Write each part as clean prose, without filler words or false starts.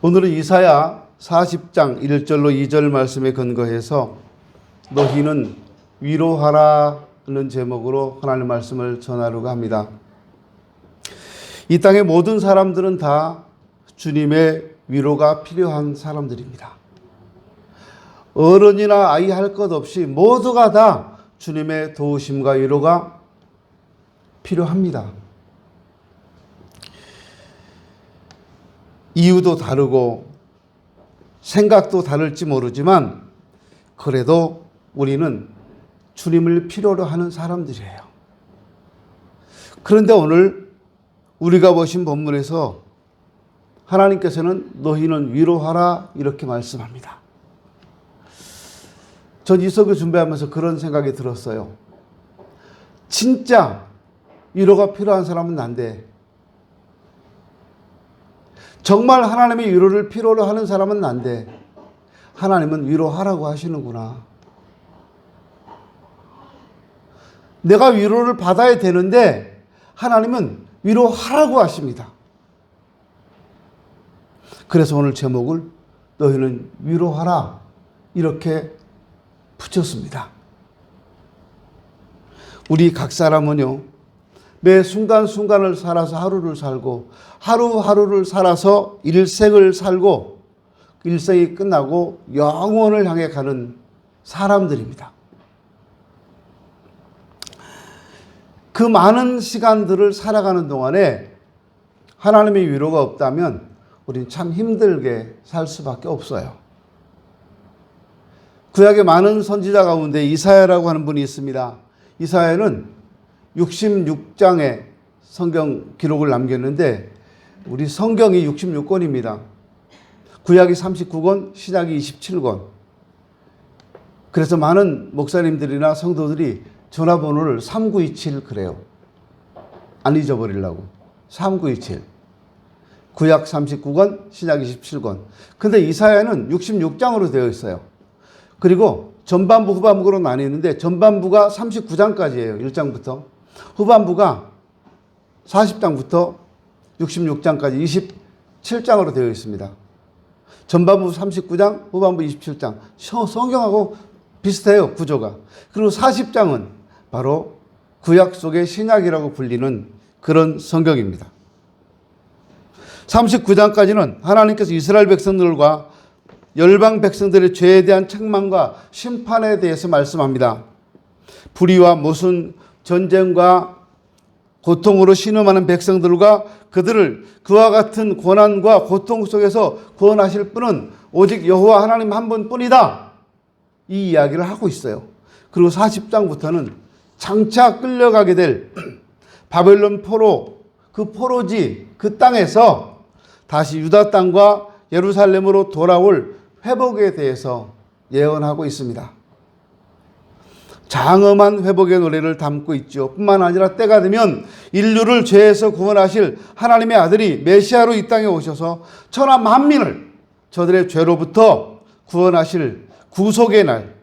오늘은 이사야 40장 1절로 2절 말씀에 근거해서 너희는 위로하라는 제목으로 하나님의 말씀을 전하려고 합니다. 이 땅의 모든 사람들은 다 주님의 위로가 필요한 사람들입니다. 어른이나 아이 할 것 없이 모두가 다 주님의 도우심과 위로가 필요합니다. 이유도 다르고 생각도 다를지 모르지만 그래도 우리는 주님을 필요로 하는 사람들이에요. 그런데 오늘 우리가 보신 본문에서 하나님께서는 너희는 위로하라 이렇게 말씀합니다. 전 이 설교 준비하면서 그런 생각이 들었어요. 진짜 위로가 필요한 사람은 난데 정말 하나님의 위로를 필요로 하는 사람은 난데 하나님은 위로하라고 하시는구나. 내가 위로를 받아야 되는데 하나님은 위로하라고 하십니다. 그래서 오늘 제목을 너희는 위로하라 이렇게 붙였습니다. 우리 각 사람은요, 매 순간순간을 살아서 하루를 살고 하루하루를 살아서 일생을 살고 일생이 끝나고 영원을 향해 가는 사람들입니다. 그 많은 시간들을 살아가는 동안에 하나님의 위로가 없다면 우리는 참 힘들게 살 수밖에 없어요. 구약의 많은 선지자 가운데 이사야라고 하는 분이 있습니다. 이사야는 66장의 성경 기록을 남겼는데 우리 성경이 66권입니다. 구약이 39권, 신약이 27권. 그래서 많은 목사님들이나 성도들이 전화번호를 3927 그래요. 안 잊어버리려고. 3927. 구약 39권, 신약 27권. 근데 이사야는 66장으로 되어 있어요. 그리고 전반부, 후반부로 나뉘는데 전반부가 39장까지예요. 1장부터. 후반부가 40장부터 66장까지 27장으로 되어 있습니다. 전반부 39장, 후반부 27장. 성경하고 비슷해요, 구조가. 그리고 40장은 바로 구약 속의 신약이라고 불리는 그런 성경입니다. 39장까지는 하나님께서 이스라엘 백성들과 열방 백성들의 죄에 대한 책망과 심판에 대해서 말씀합니다. 불의와 모순, 전쟁과 고통으로 신음하는 백성들과 그들을 그와 같은 고난과 고통 속에서 구원하실 분은 오직 여호와 하나님 한 분뿐이다. 이 이야기를 하고 있어요. 그리고 40장부터는 장차 끌려가게 될 바벨론 포로, 그 포로지, 그 땅에서 다시 유다 땅과 예루살렘으로 돌아올 회복에 대해서 예언하고 있습니다. 장엄한 회복의 노래를 담고 있죠. 뿐만 아니라 때가 되면 인류를 죄에서 구원하실 하나님의 아들이 메시아로 이 땅에 오셔서 천하 만민을 저들의 죄로부터 구원하실 구속의 날,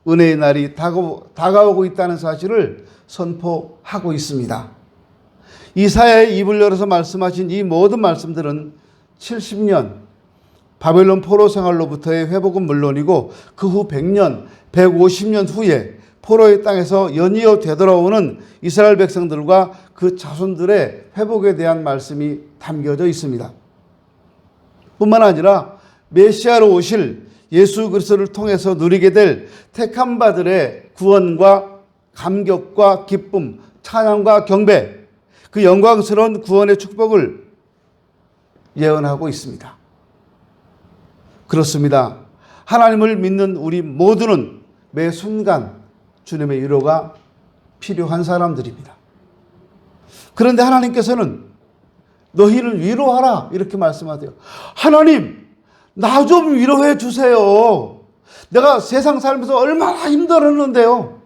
은혜의 날이 다가오고 있다는 사실을 선포하고 있습니다. 이사야의 입을 열어서 말씀하신 이 모든 말씀들은 70년 바벨론 포로 생활로부터의 회복은 물론이고 그 후 100년, 150년 후에 포로의 땅에서 연이어 되돌아오는 이스라엘 백성들과 그 자손들의 회복에 대한 말씀이 담겨져 있습니다. 뿐만 아니라 메시아로 오실 예수 그리스도를 통해서 누리게 될 택한 바들의 구원과 감격과 기쁨, 찬양과 경배, 그 영광스러운 구원의 축복을 예언하고 있습니다. 그렇습니다. 하나님을 믿는 우리 모두는 매 순간 주님의 위로가 필요한 사람들입니다. 그런데 하나님께서는 너희를 위로하라 이렇게 말씀하세요. 하나님, 나 좀 위로해 주세요. 내가 세상 살면서 얼마나 힘들었는데요.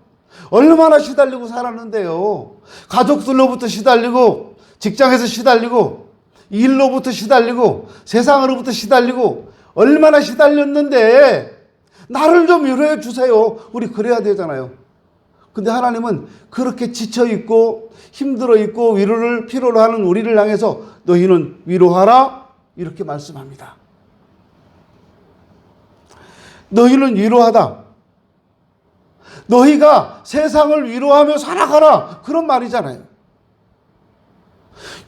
얼마나 시달리고 살았는데요. 가족들로부터 시달리고 직장에서 시달리고 일로부터 시달리고 세상으로부터 시달리고 얼마나 시달렸는데 나를 좀 위로해 주세요. 우리 그래야 되잖아요. 근데 하나님은 그렇게 지쳐있고 힘들어있고 위로를 필요로 하는 우리를 향해서 너희는 위로하라 이렇게 말씀합니다. 너희는 위로하다. 너희가 세상을 위로하며 살아가라. 그런 말이잖아요.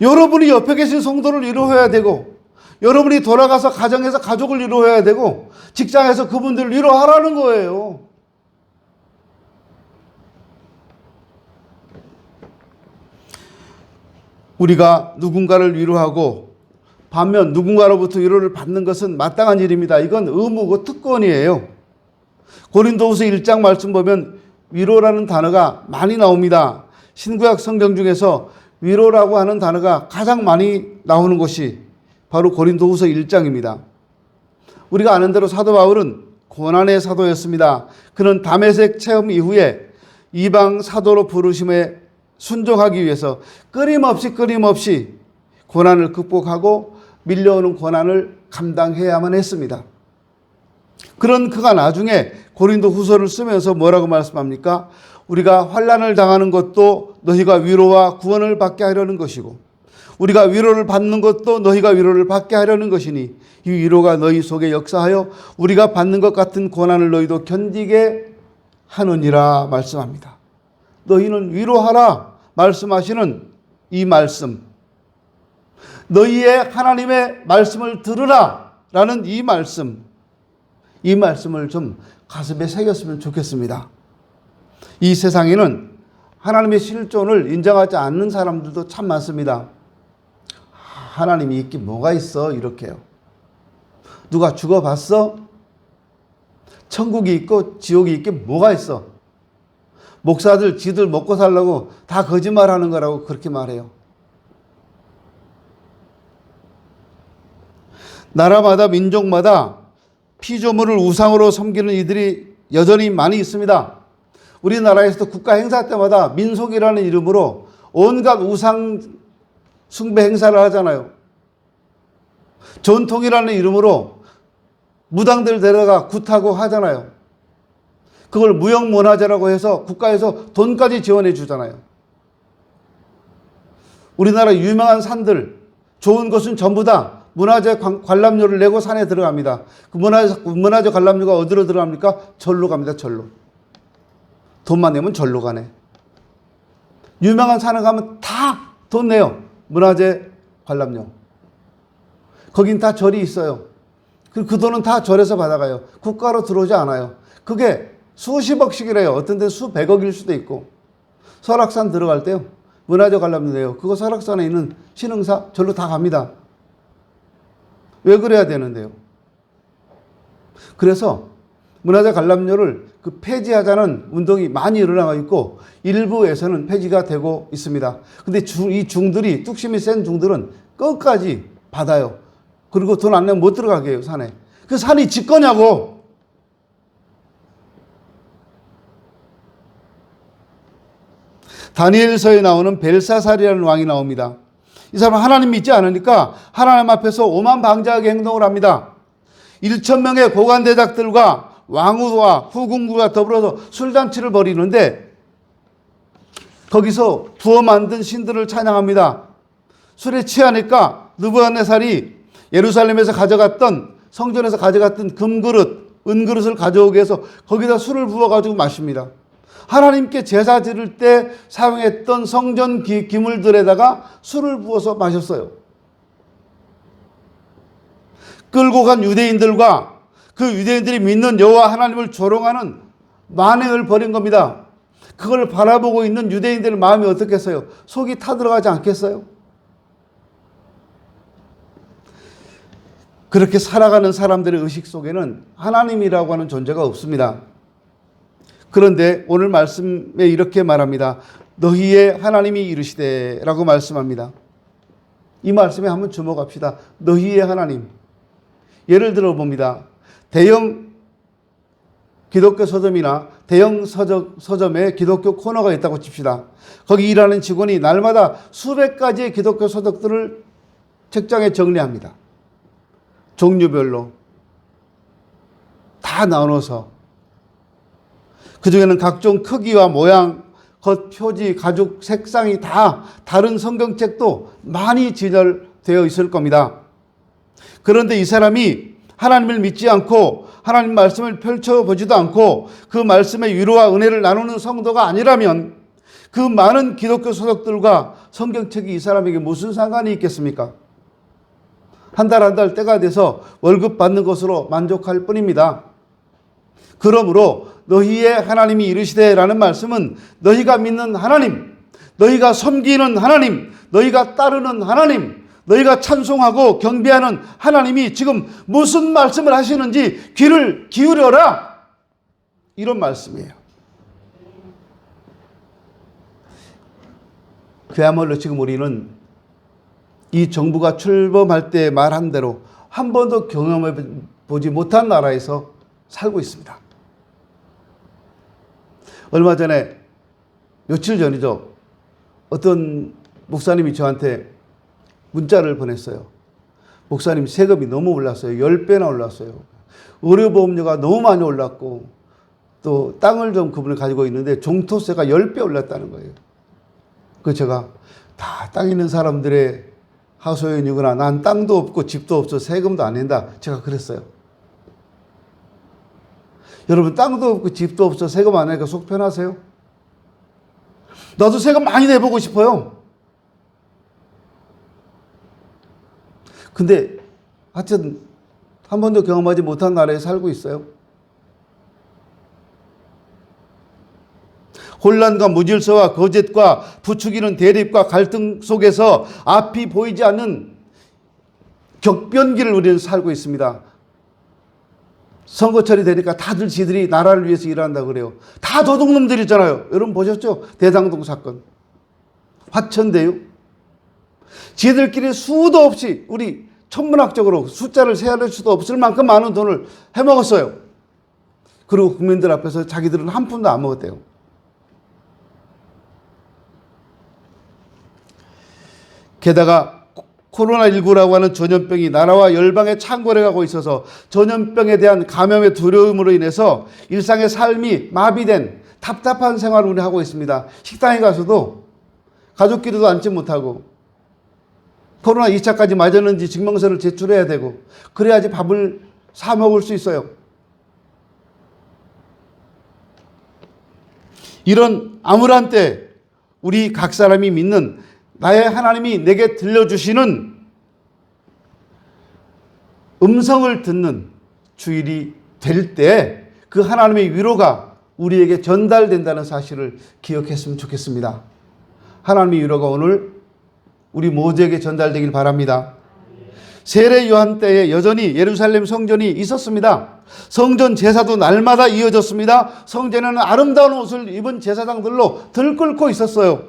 여러분이 옆에 계신 성도를 위로해야 되고, 여러분이 돌아가서 가정에서 가족을 위로해야 되고, 직장에서 그분들을 위로하라는 거예요. 우리가 누군가를 위로하고 반면 누군가로부터 위로를 받는 것은 마땅한 일입니다. 이건 의무고 특권이에요. 고린도후서 1장 말씀 보면 위로라는 단어가 많이 나옵니다. 신구약 성경 중에서 위로라고 하는 단어가 가장 많이 나오는 것이 바로 고린도후서 1장입니다. 우리가 아는 대로 사도 바울은 고난의 사도였습니다. 그는 다메섹 체험 이후에 이방 사도로 부르심에 순종하기 위해서 끊임없이 고난을 극복하고 밀려오는 고난을 감당해야만 했습니다. 그런 그가 나중에 고린도 후서를 쓰면서 뭐라고 말씀합니까? 우리가 환난을 당하는 것도 너희가 위로와 구원을 받게 하려는 것이고, 우리가 위로를 받는 것도 너희가 위로를 받게 하려는 것이니 이 위로가 너희 속에 역사하여 우리가 받는 것 같은 고난을 너희도 견디게 하느니라 말씀합니다. 너희는 위로하라 말씀하시는 이 말씀, 너희의 하나님의 말씀을 들으라 라는 이 말씀을 좀 가슴에 새겼으면 좋겠습니다. 이 세상에는 하나님의 실존을 인정하지 않는 사람들도 참 많습니다. 하나님이 있긴 뭐가 있어? 이렇게요. 누가 죽어봤어? 천국이 있고 지옥이 있긴 뭐가 있어? 목사들 지들 먹고 살려고 다 거짓말하는 거라고 그렇게 말해요. 나라마다 민족마다 피조물을 우상으로 섬기는 이들이 여전히 많이 있습니다. 우리나라에서도 국가 행사 때마다 민속이라는 이름으로 온갖 우상 숭배 행사를 하잖아요. 전통이라는 이름으로 무당들 데려가 굿하고 하잖아요. 그걸 무형문화재라고 해서 국가에서 돈까지 지원해 주잖아요. 우리나라 유명한 산들, 좋은 곳은 전부 다 문화재 관람료를 내고 산에 들어갑니다. 그 문화재 관람료가 어디로 들어갑니까? 절로 갑니다. 절로. 돈만 내면 절로 가네. 유명한 산에 가면 다 돈 내요. 문화재 관람료. 거긴 다 절이 있어요. 그 돈은 다 절에서 받아가요. 국가로 들어오지 않아요. 그게 수십억씩이래요. 어떤 데는 수백억일 수도 있고. 설악산 들어갈 때요. 문화재 관람료 내요. 그거 설악산에 있는 신흥사 절로 다 갑니다. 왜 그래야 되는데요? 그래서 문화재 관람료를 폐지하자는 운동이 많이 일어나고 있고 일부에서는 폐지가 되고 있습니다. 근데 이 중들이 뚝심이 센 중들은 끝까지 받아요. 그리고 돈 안 내면 못 들어가게 해요. 산에. 그 산이 지 거냐고. 다니엘서에 나오는 벨사살이라는 왕이 나옵니다. 이 사람은 하나님 믿지 않으니까 하나님 앞에서 오만방자하게 행동을 합니다. 1,000명의 고관대작들과 왕후와 후궁부가 더불어서 술잔치를 벌이는데 거기서 부어 만든 신들을 찬양합니다. 술에 취하니까 느부갓네살이 예루살렘에서 가져갔던, 성전에서 가져갔던 금그릇, 은그릇을 가져오게 해서 거기다 술을 부어가지고 마십니다. 하나님께 제사 드릴 때 사용했던 성전 기물들에다가 술을 부어서 마셨어요. 끌고 간 유대인들과 그 유대인들이 믿는 여호와 하나님을 조롱하는 만행을 벌인 겁니다. 그걸 바라보고 있는 유대인들의 마음이 어떻겠어요? 속이 타들어가지 않겠어요? 그렇게 살아가는 사람들의 의식 속에는 하나님이라고 하는 존재가 없습니다. 그런데 오늘 말씀에 이렇게 말합니다. 너희의 하나님이 이르시되 라고 말씀합니다. 이 말씀에 한번 주목합시다. 너희의 하나님. 예를 들어 봅니다. 대형 기독교 서점이나 대형 서점에 기독교 코너가 있다고 칩시다. 거기 일하는 직원이 날마다 수백 가지의 기독교 서적들을 책장에 정리합니다. 종류별로 다 나눠서 그 중에는 각종 크기와 모양, 겉 표지, 가죽, 색상이 다 다른 성경책도 많이 진열되어 있을 겁니다. 그런데 이 사람이 하나님을 믿지 않고 하나님 말씀을 펼쳐보지도 않고 그 말씀의 위로와 은혜를 나누는 성도가 아니라면 그 많은 기독교 소속들과 성경책이 이 사람에게 무슨 상관이 있겠습니까? 한 달 한 달 때가 돼서 월급 받는 것으로 만족할 뿐입니다. 그러므로 너희의 하나님이 이르시되 라는 말씀은 너희가 믿는 하나님, 너희가 섬기는 하나님, 너희가 따르는 하나님, 너희가 찬송하고 경배하는 하나님이 지금 무슨 말씀을 하시는지 귀를 기울여라, 이런 말씀이에요. 그야말로 지금 우리는 이 정부가 출범할 때 말한 대로 한 번도 경험해 보지 못한 나라에서 살고 있습니다. 얼마 전에, 며칠 전이죠, 어떤 목사님이 저한테 문자를 보냈어요. 목사님, 세금이 너무 올랐어요. 10배나 올랐어요. 의료보험료가 너무 많이 올랐고 또 땅을 좀 그분을 가지고 있는데 종토세가 10배 올랐다는 거예요. 그 제가 다 땅 있는 사람들의 하소연이구나. 난 땅도 없고 집도 없어 세금도 안 낸다. 제가 그랬어요. 여러분, 땅도 없고 집도 없어 세금 안 내니까 속 편하세요? 나도 세금 많이 내보고 싶어요. 근데 하여튼 한 번도 경험하지 못한 나라에 살고 있어요. 혼란과 무질서와 거짓과 부추기는 대립과 갈등 속에서 앞이 보이지 않는 격변기를 우리는 살고 있습니다. 선거철이 되니까 다들 지들이 나라를 위해서 일한다고 그래요. 다 도둑놈들이잖아요. 여러분 보셨죠? 대장동 사건. 화천대유. 지들끼리 수도 없이, 우리 천문학적으로 숫자를 세할 수도 없을 만큼 많은 돈을 해먹었어요. 그리고 국민들 앞에서 자기들은 한 푼도 안 먹었대요. 게다가 코로나19라고 하는 전염병이 나라와 열방에 창궐해가고 있어서 전염병에 대한 감염의 두려움으로 인해서 일상의 삶이 마비된 답답한 생활을 우리 하고 있습니다. 식당에 가서도 가족끼리도 앉지 못하고 코로나 2차까지 맞았는지 증명서를 제출해야 되고 그래야지 밥을 사 먹을 수 있어요. 이런 암울한 때 우리 각 사람이 믿는 나의 하나님이 내게 들려주시는 음성을 듣는 주일이 될 때 그 하나님의 위로가 우리에게 전달된다는 사실을 기억했으면 좋겠습니다. 하나님의 위로가 오늘 우리 모두에게 전달되길 바랍니다. 세례 요한 때에 여전히 예루살렘 성전이 있었습니다. 성전 제사도 날마다 이어졌습니다. 성전에는 아름다운 옷을 입은 제사장들로 들끓고 있었어요.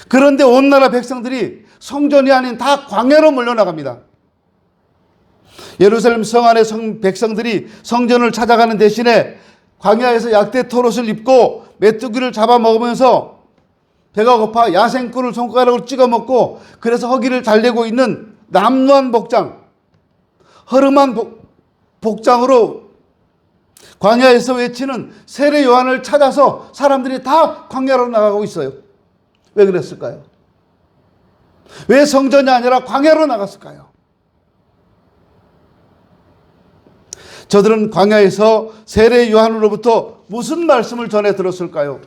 그런데 온 나라 백성들이 성전이 아닌 다 광야로 몰려나갑니다. 예루살렘 성 안의 백성들이 성전을 찾아가는 대신에 광야에서 약대 털옷을 입고 메뚜기를 잡아먹으면서 배가 고파 야생꿀을 손가락으로 찍어 먹고 그래서 허기를 달래고 있는 남루한 복장, 허름한 복장으로 광야에서 외치는 세례 요한을 찾아서 사람들이 다 광야로 나가고 있어요. 왜 그랬을까요? 왜 성전이 아니라 광야로 나갔을까요? 저들은 광야에서 세례 요한으로부터 무슨 말씀을 전해 들었을까요?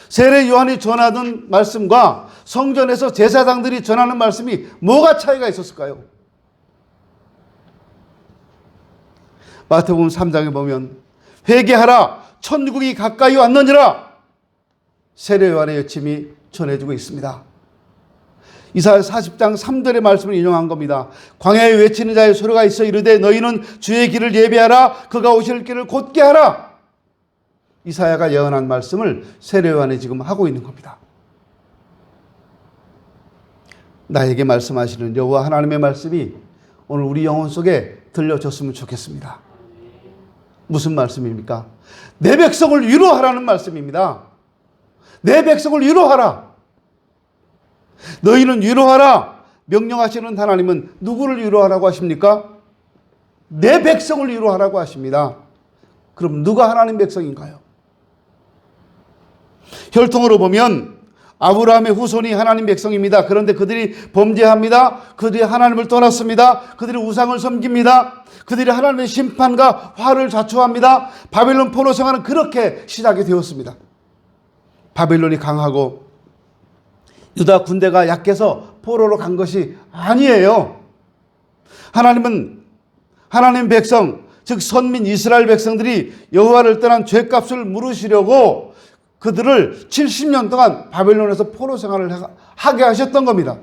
세례 요한이 전하던 말씀과 성전에서 제사장들이 전하는 말씀이 뭐가 차이가 있었을까요? 마태복음 3장에 보면 회개하라 천국이 가까이 왔느니라 세례 요한의 외침이 전해지고 있습니다. 이사야 40장 3절의 말씀을 인용한 겁니다. 광야에 외치는 자의 소리가 있어 이르되 너희는 주의 길을 예비하라 그가 오실 길을 곧게 하라. 이사야가 예언한 말씀을 세례 요한이 지금 하고 있는 겁니다. 나에게 말씀하시는 여호와 하나님의 말씀이 오늘 우리 영혼 속에 들려졌으면 좋겠습니다. 무슨 말씀입니까? 내 백성을 위로하라는 말씀입니다. 내 백성을 위로하라. 너희는 위로하라. 명령하시는 하나님은 누구를 위로하라고 하십니까? 내 백성을 위로하라고 하십니다. 그럼 누가 하나님 백성인가요? 혈통으로 보면 아브라함의 후손이 하나님 백성입니다. 그런데 그들이 범죄합니다. 그들이 하나님을 떠났습니다. 그들이 우상을 섬깁니다. 그들이 하나님의 심판과 화를 자초합니다. 바벨론 포로 생활은 그렇게 시작이 되었습니다. 바벨론이 강하고 유다 군대가 약해서 포로로 간 것이 아니에요. 하나님은 하나님 백성, 즉 선민 이스라엘 백성들이 여호와를 떠난 죄값을 물으시려고 그들을 70년 동안 바벨론에서 포로 생활을 하게 하셨던 겁니다.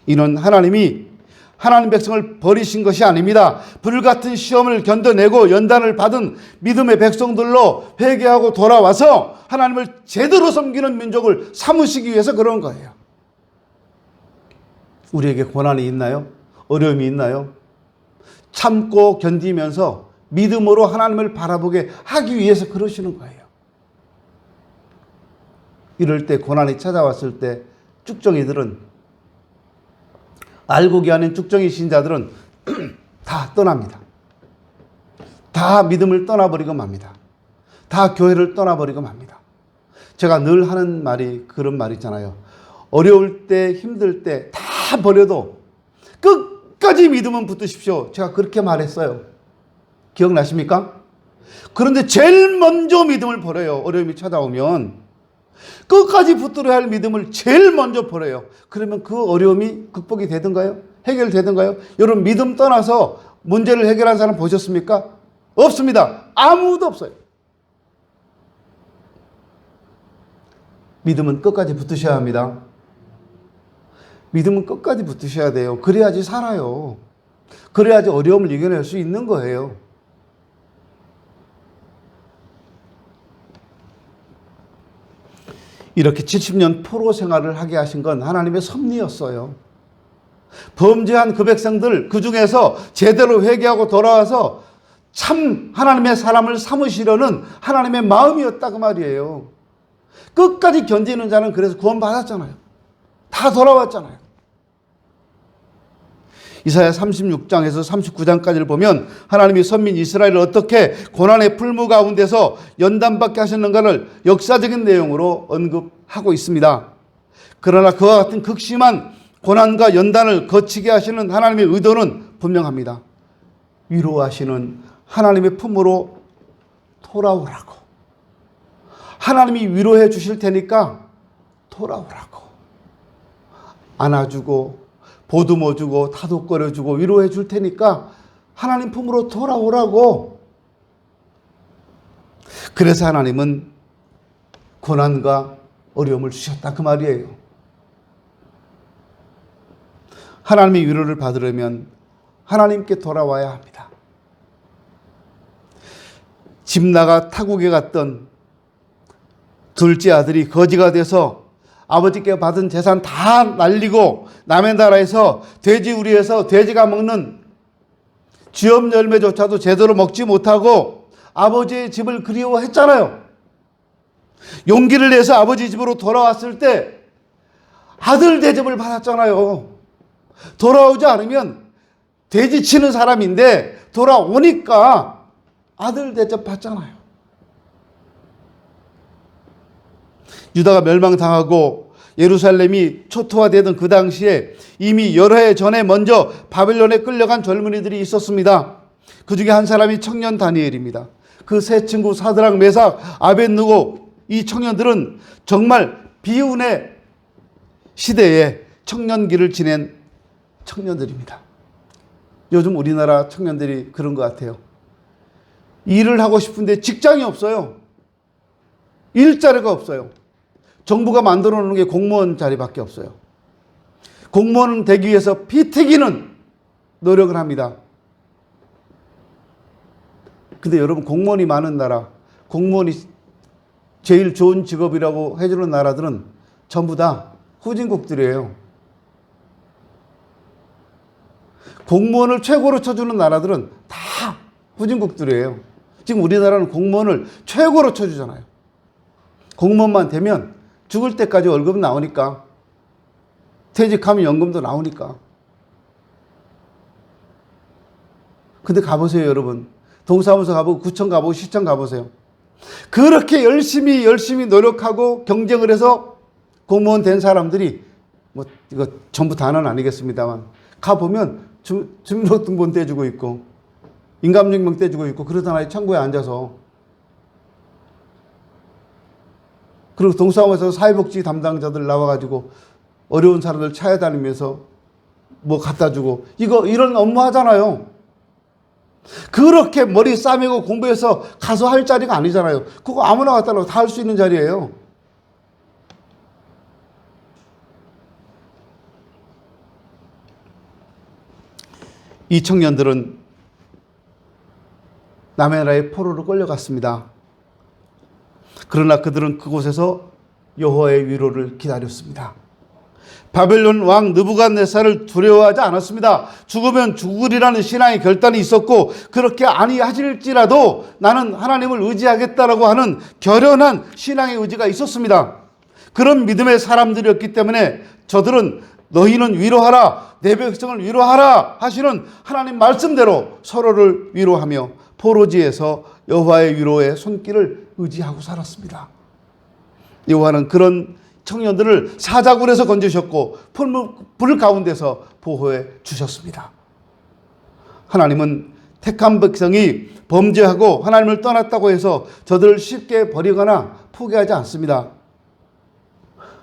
이는 하나님이 하나님 백성을 버리신 것이 아닙니다. 불같은 시험을 견뎌내고 연단을 받은 믿음의 백성들로 회개하고 돌아와서 하나님을 제대로 섬기는 민족을 삼으시기 위해서 그런 거예요. 우리에게 고난이 있나요? 어려움이 있나요? 참고 견디면서 믿음으로 하나님을 바라보게 하기 위해서 그러시는 거예요. 이럴 때, 고난이 찾아왔을 때 쭉정이들은, 알곡이 아닌 쭉정이 신자들은 다 떠납니다. 다 믿음을 떠나버리고 맙니다. 다 교회를 떠나버리고 맙니다. 제가 늘 하는 말이 그런 말 있잖아요. 어려울 때, 힘들 때 다 버려도 끝까지 믿음은 붙드십시오. 제가 그렇게 말했어요. 기억나십니까? 그런데 제일 먼저 믿음을 버려요. 어려움이 찾아오면 끝까지 붙들어야 할 믿음을 제일 먼저 버려요. 그러면 그 어려움이 극복이 되던가요? 해결되던가요? 여러분, 믿음 떠나서 문제를 해결한 사람 보셨습니까? 없습니다. 아무도 없어요. 믿음은 끝까지 붙으셔야 합니다. 믿음은 끝까지 붙으셔야 돼요. 그래야지 살아요. 그래야지 어려움을 이겨낼 수 있는 거예요. 이렇게 70년 포로 생활을 하게 하신 건 하나님의 섭리였어요. 범죄한 그 백성들, 그 중에서 제대로 회개하고 돌아와서 참 하나님의 사람을 삼으시려는 하나님의 마음이었다 그 말이에요. 끝까지 견디는 자는 그래서 구원받았잖아요. 다 돌아왔잖아요. 이사야 36장에서 39장까지를 보면 하나님이 선민 이스라엘을 어떻게 고난의 풀무 가운데서 연단받게 하셨는가를 역사적인 내용으로 언급하고 있습니다. 그러나 그와 같은 극심한 고난과 연단을 거치게 하시는 하나님의 의도는 분명합니다. 위로하시는 하나님의 품으로 돌아오라고. 하나님이 위로해 주실 테니까 돌아오라고. 안아주고 보듬어주고 다독거려주고 위로해 줄 테니까 하나님 품으로 돌아오라고. 그래서 하나님은 고난과 어려움을 주셨다 그 말이에요. 하나님의 위로를 받으려면 하나님께 돌아와야 합니다. 집 나가 타국에 갔던 둘째 아들이 거지가 돼서 아버지께 받은 재산 다 날리고 남의 나라에서 돼지 우리에서 돼지가 먹는 쥐엄 열매조차도 제대로 먹지 못하고 아버지의 집을 그리워했잖아요. 용기를 내서 아버지 집으로 돌아왔을 때 아들 대접을 받았잖아요. 돌아오지 않으면 돼지 치는 사람인데 돌아오니까 아들 대접 받잖아요. 유다가 멸망당하고 예루살렘이 초토화되던 그 당시에 이미 여러 해 전에 먼저 바벨론에 끌려간 젊은이들이 있었습니다. 그 중에 한 사람이 청년 다니엘입니다. 그 세 친구 사드락, 메삭, 아벳느고, 이 청년들은 정말 비운의 시대에 청년기를 지낸 청년들입니다. 요즘 우리나라 청년들이 그런 것 같아요. 일을 하고 싶은데 직장이 없어요. 일자리가 없어요. 정부가 만들어 놓은 게 공무원 자리밖에 없어요. 공무원 되기 위해서 피 튀기는 노력을 합니다. 근데 여러분, 공무원이 많은 나라, 공무원이 제일 좋은 직업이라고 해주는 나라들은 전부 다 후진국들이에요. 공무원을 최고로 쳐주는 나라들은 다 후진국들이에요. 지금 우리나라는 공무원을 최고로 쳐주잖아요. 공무원만 되면 죽을 때까지 월급 나오니까, 퇴직하면 연금도 나오니까. 근데 가보세요, 여러분. 동사무소 가보고 구청 가보고 시청 가보세요. 그렇게 열심히 노력하고 경쟁을 해서 공무원 된 사람들이 뭐 이거 전부 다는 아니겠습니다만 가보면 주민등록번 떼주고 있고 인감증명 떼주고 있고 그러잖아요. 창구에 앉아서. 그리고 동사무소 사회복지 담당자들 나와가지고 어려운 사람들 찾아다니면서 뭐 갖다 주고 이런 업무 하잖아요. 그렇게 머리 싸매고 공부해서 가서 할 자리가 아니잖아요. 그거 아무나 갖다 놓고 다 할 수 있는 자리예요. 이 청년들은 남의 나라의 포로로 끌려갔습니다. 그러나 그들은 그곳에서 여호와의 위로를 기다렸습니다. 바벨론 왕 느부갓네살을 두려워하지 않았습니다. 죽으면 죽으리라는 신앙의 결단이 있었고 그렇게 아니하실지라도 나는 하나님을 의지하겠다라고 하는 결연한 신앙의 의지가 있었습니다. 그런 믿음의 사람들이었기 때문에 저들은 너희는 위로하라, 내 백성을 위로하라 하시는 하나님 말씀대로 서로를 위로하며 포로지에서 여호와의 위로의 손길을 의지하고 살았습니다. 여호와는 그런 청년들을 사자굴에서 건지셨고 불 가운데서 보호해 주셨습니다. 하나님은 택한 백성이 범죄하고 하나님을 떠났다고 해서 저들을 쉽게 버리거나 포기하지 않습니다.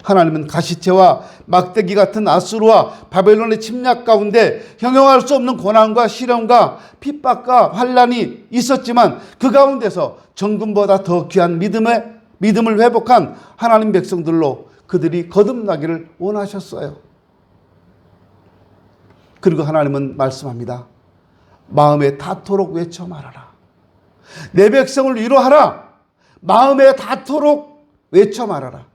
하나님은 가시체와 막대기 같은 아수르와 바벨론의 침략 가운데 형용할 수 없는 고난과 시련과 핍박과 환난이 있었지만 그 가운데서 정금보다 더 귀한 믿음을 회복한 하나님 백성들로 그들이 거듭나기를 원하셨어요. 그리고 하나님은 말씀합니다. 마음에 닿도록 외쳐 말하라. 내 백성을 위로하라. 마음에 닿도록 외쳐 말하라.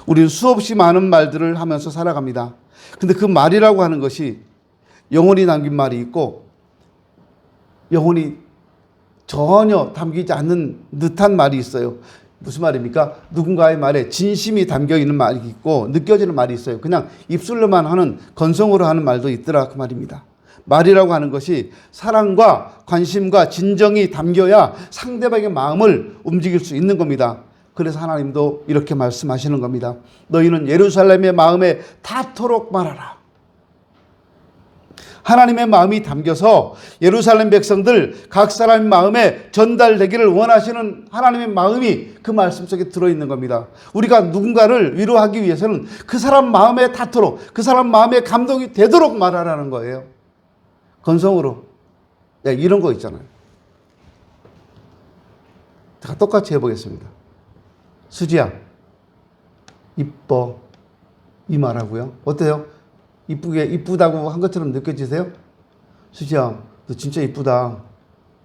우리는 수없이 많은 말들을 하면서 살아갑니다. 근데 그 말이라고 하는 것이 영혼이 담긴 말이 있고 영혼이 전혀 담기지 않는 듯한 말이 있어요. 무슨 말입니까? 누군가의 말에 진심이 담겨있는 말이 있고 느껴지는 말이 있어요. 그냥 입술로만 하는 건성으로 하는 말도 있더라 그 말입니다. 말이라고 하는 것이 사랑과 관심과 진정이 담겨야 상대방의 마음을 움직일 수 있는 겁니다. 그래서 하나님도 이렇게 말씀하시는 겁니다. 너희는 예루살렘의 마음에 닿도록 말하라. 하나님의 마음이 담겨서 예루살렘 백성들 각 사람의 마음에 전달되기를 원하시는 하나님의 마음이 그 말씀 속에 들어있는 겁니다. 우리가 누군가를 위로하기 위해서는 그 사람 마음에 닿도록 그 사람 마음에 감동이 되도록 말하라는 거예요. 건성으로. 야, 이런 거 있잖아요. 제가 똑같이 해보겠습니다. 수지야, 이뻐. 이 말하고요. 어때요? 이쁘다고 한 것처럼 느껴지세요? 수지야, 너 진짜 이쁘다.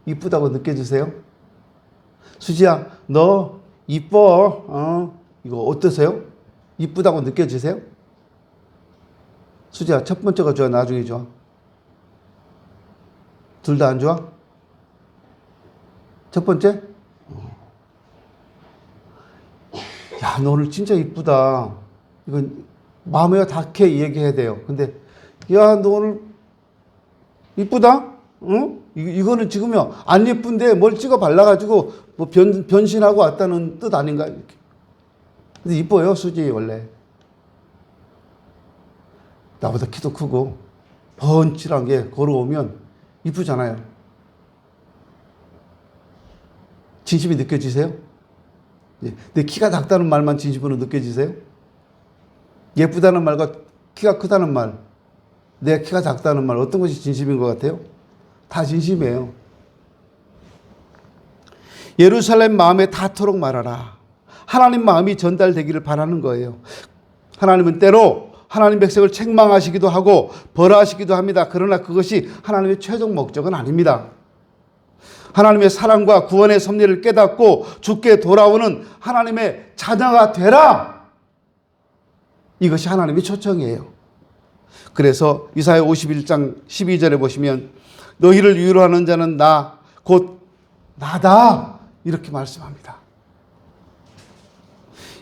이쁘다고 느껴지세요? 수지야, 너 이뻐. 이거 어떠세요? 이쁘다고 느껴지세요? 수지야, 첫 번째가 좋아, 나중에 좋아? 둘 다 안 좋아? 첫 번째? 야, 너 오늘 진짜 이쁘다. 이건 마음에 닿게 얘기해야 돼요. 근데 야, 너 오늘 이쁘다? 응? 이거는 지금요 안 예쁜데 뭘 찍어 발라가지고 뭐 변신하고 왔다는 뜻 아닌가? 이렇게. 근데 이뻐요, 수지 원래. 나보다 키도 크고 번칠한 게 걸어오면 이쁘잖아요. 진심이 느껴지세요? 내 키가 작다는 말만 진심으로 느껴지세요? 예쁘다는 말과 키가 크다는 말, 내 키가 작다는 말, 어떤 것이 진심인 것 같아요? 다 진심이에요. 예루살렘 마음에 닿도록 말하라. 하나님 마음이 전달되기를 바라는 거예요. 하나님은 때로 하나님 백성을 책망하시기도 하고 벌하시기도 합니다. 그러나 그것이 하나님의 최종 목적은 아닙니다. 하나님의 사랑과 구원의 섭리를 깨닫고 주께 돌아오는 하나님의 자녀가 되라. 이것이 하나님의 초청이에요. 그래서 이사야 51장 12절에 보시면 너희를 위로하는 자는 나, 곧 나다. 이렇게 말씀합니다.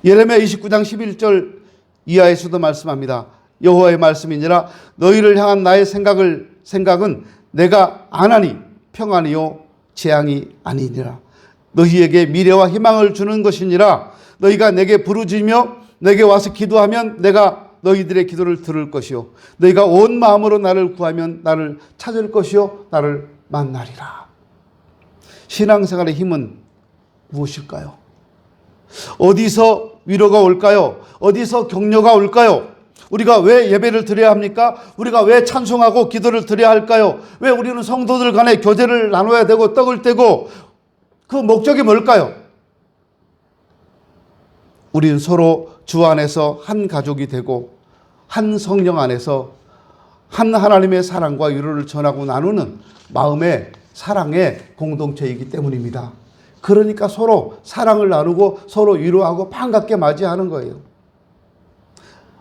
예레미야 29장 11절 이하에서도 말씀합니다. 여호와의 말씀이니라 너희를 향한 나의 생각은 내가 안하니 평안이요 재앙이 아니니라. 너희에게 미래와 희망을 주는 것이니라. 너희가 내게 부르짖으며 내게 와서 기도하면 내가 너희들의 기도를 들을 것이요 너희가 온 마음으로 나를 구하면 나를 찾을 것이요 나를 만나리라. 신앙생활의 힘은 무엇일까요? 어디서 위로가 올까요? 어디서 격려가 올까요? 우리가 왜 예배를 드려야 합니까? 우리가 왜 찬송하고 기도를 드려야 할까요? 왜 우리는 성도들 간에 교제를 나눠야 되고 떡을 떼고 그 목적이 뭘까요? 우리는 서로 주 안에서 한 가족이 되고 한 성령 안에서 한 하나님의 사랑과 위로를 전하고 나누는 마음의 사랑의 공동체이기 때문입니다. 그러니까 서로 사랑을 나누고 서로 위로하고 반갑게 맞이하는 거예요.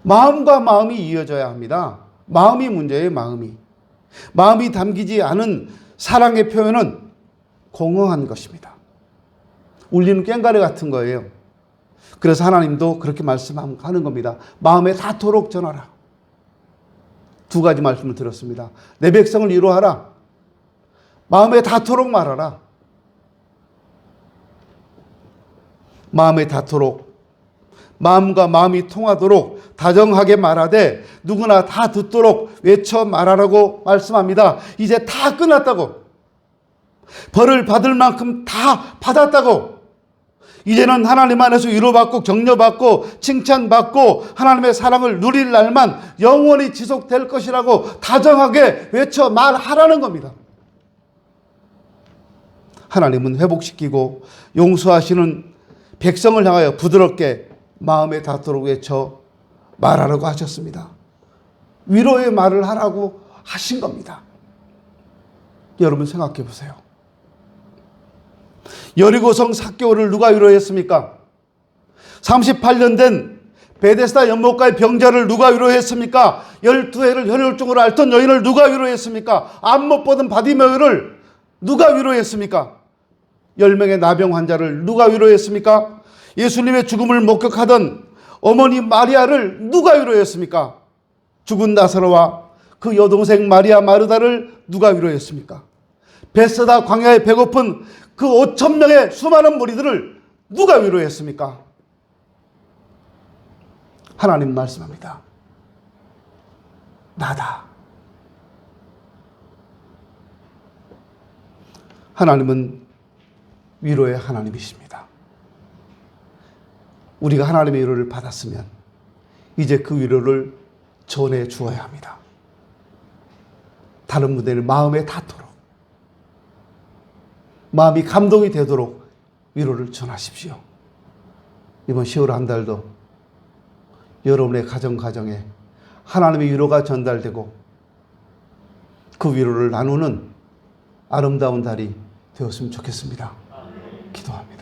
마음과 마음이 이어져야 합니다. 마음이 문제예요. 마음이 담기지 않은 사랑의 표현은 공허한 것입니다. 울리는 꽹과리 같은 거예요. 그래서 하나님도 그렇게 말씀하는 겁니다. 마음에 닿도록 전하라. 두 가지 말씀을 들었습니다. 내 백성을 위로하라. 마음에 닿도록 말하라. 마음에 닿도록, 마음과 마음이 통하도록 다정하게 말하되 누구나 다 듣도록 외쳐 말하라고 말씀합니다. 이제 다 끝났다고. 벌을 받을 만큼 다 받았다고. 이제는 하나님 안에서 위로받고 격려받고 칭찬받고 하나님의 사랑을 누릴 날만 영원히 지속될 것이라고 다정하게 외쳐 말하라는 겁니다. 하나님은 회복시키고 용서하시는 백성을 향하여 부드럽게 마음에 닿도록 외쳐 말하라고 하셨습니다. 위로의 말을 하라고 하신 겁니다. 여러분 생각해 보세요. 여리고성 삭개오를 누가 위로했습니까? 38년 된 베데스다 연못가의 병자를 누가 위로했습니까? 12해를 혈혈증으로 앓던 여인을 누가 위로했습니까? 앞 못 보던 바디메오를 누가 위로했습니까? 10명의 나병 환자를 누가 위로했습니까? 예수님의 죽음을 목격하던 어머니 마리아를 누가 위로했습니까? 죽은 나사로와 그 여동생 마리아 마르다를 누가 위로했습니까? 베세다 광야에 배고픈 그 5,000명의 수많은 무리들을 누가 위로했습니까? 하나님 말씀합니다. 나다. 하나님은 위로의 하나님이십니다. 우리가 하나님의 위로를 받았으면 이제 그 위로를 전해 주어야 합니다. 다른 분들의 마음에 닿도록, 마음이 감동이 되도록 위로를 전하십시오. 이번 10월 한 달도 여러분의 가정에 하나님의 위로가 전달되고 그 위로를 나누는 아름다운 달이 되었으면 좋겠습니다. 기도합니다.